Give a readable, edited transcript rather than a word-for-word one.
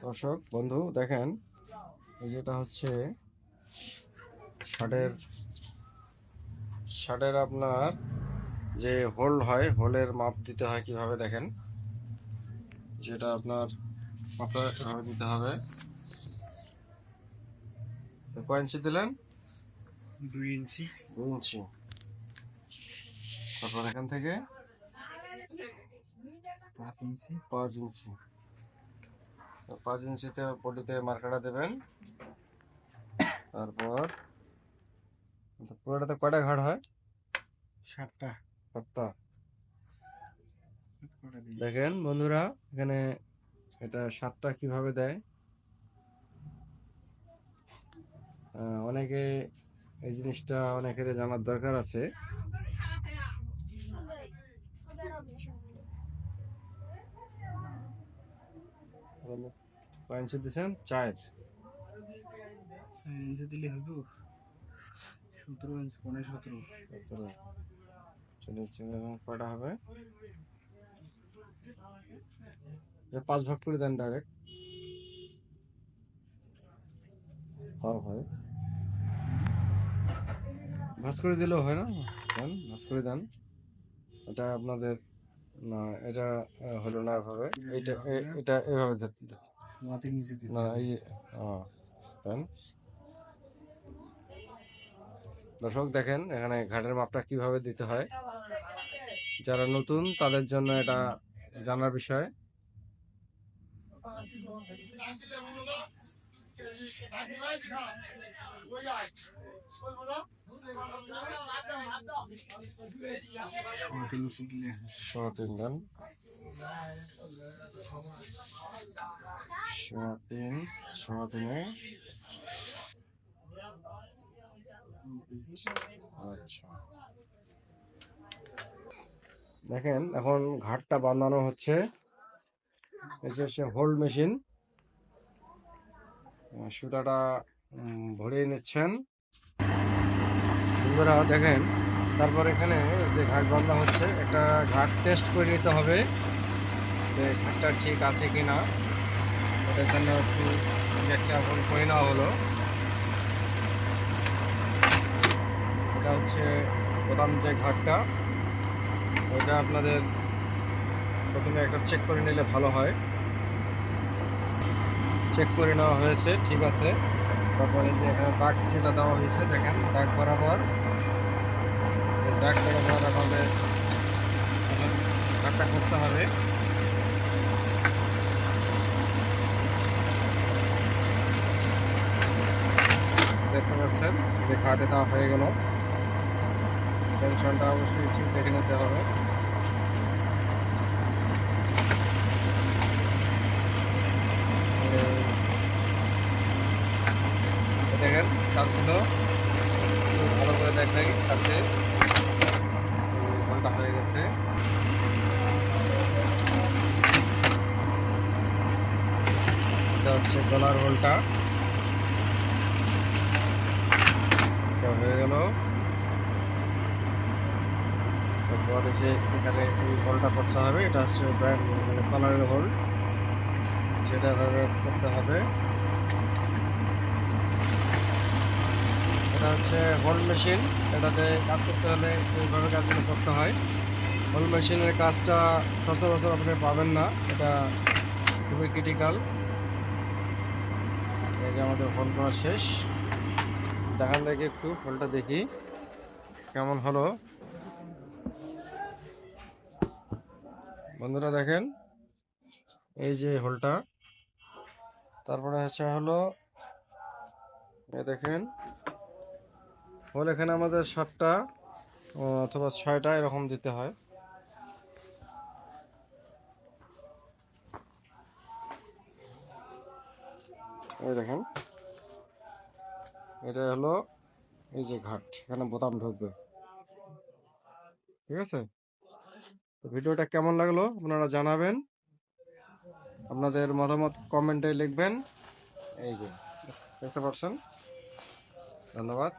দর্শক বন্ধু দেখেন, এই যেটা হচ্ছে শার্টের শার্টের আপনার যে হোল হয়, হোলের মাপ দিতে হয় কিভাবে দেখেন। যেটা আপনার মাপটা এভাবে দিতে হবে। কয় ইঞ্চি দিলেন? 2 ইঞ্চি। 2 ইঞ্চি। তারপর এখান থেকে 5 ইঞ্চি। 5 ইঞ্চি। 5 ইঞ্চিতে পটিতে মার্কাটা দেবেন। তারপর পুরোটাতে কয়টা ঘাট হয়? 7টা। 7টা। দেখেন বন্ধুরা, এখানে এটা 7টা কিভাবে দেয়। অনেকে এই জিনিসটা অনেকের জানার দরকার আছে। কয় ইঞ্চি দিচ্ছেন? 4 ইঞ্চি দিলে হবে 17 ইঞ্চি, 17। কয়টা হবে? 5 ভাগ করে দেন ডাইরেক্ট। হয় ভাঁজ করে দিলেও হয় না? দেন ভাঁজ করে দেন। এটা আপনাদের না, এটা হলো না এভাবে। এটা এভাবে না, এই দেন। দর্শক দেখেন, এখানে ঘাটের মাপটা কিভাবে দিতে হয়। যারা নতুন তাদের জন্য এটা জানার বিষয়। তিন দেন। 3 আচ্ছা, দেখেন এখন ঘাটটা বাঁধানো হচ্ছে। হচ্ছে হোল্ড মেশিন। সুতাটা ভরিয়ে নিচ্ছেন বন্ধুরা দেখেন। তারপর এখানে যে ঘাট বাঁধা হচ্ছে, একটা ঘাট টেস্ট করে নিতে হবে যে ঘাটটা ঠিক আছে কিনা। এটার জন্য একটু একটা এখন করে নেওয়া হলো। এটা হচ্ছে প্রধান যে ঘাটটা, ওইটা আপনাদের প্রথমে একটা চেক করে নিলে ভালো হয়। চেক করে নেওয়া হয়েছে, ঠিক আছে। তারপরে যে এখানে দাগ যেটা দেওয়া হয়েছে দেখেন, দাগ বরাবর আমাদের ঘাটটা করতে হবে। দেখতে পাচ্ছেন যে ঘাটে দেওয়া হয়ে গেল। টেনশনটা অবশ্যই ঠিক দেখে নিতে হবে। দেখেন তারগুলো ভালো করে দেখাই, তাতে ঘন্টা হয়ে গেছে। এটা হচ্ছে গলার হোলটা, এটা হয়ে গেল। তারপর হচ্ছে এখানে এই হোলটা করতে হবে। এটা হচ্ছে ব্র্যান্ড মানে কলারের হোল, যেটা করতে হবে। এটা হচ্ছে হোল মেশিন। এটাতে কাজ করতে হলে এইভাবে কাজগুলো করতে হয়। হোল মেশিনের কাজটা সচরাচর আপনি পাবেন না, এটা খুবই ক্রিটিক্যাল। এই যে আমাদের হোল করা শেষ। দেখান দেখি একটু হোলটা দেখি কেমন হলো। বন্ধুরা দেখেন, এই যে হোলটা। তারপরে হচ্ছে হলো দেখেন হোল এখানে আমাদের 7টা অথবা 6টা এরকম দিতে হয়। এই দেখেন, এটা হলো এই যে ঘাট, এখানে বোতাম ঢুকবে। ঠিক আছে, তো ভিডিওটা কেমন লাগলো আপনারা জানাবেন। আপনাদের মতামত কমেন্টে লিখবেন। এই যে দেখতে পাচ্ছেন। ধন্যবাদ।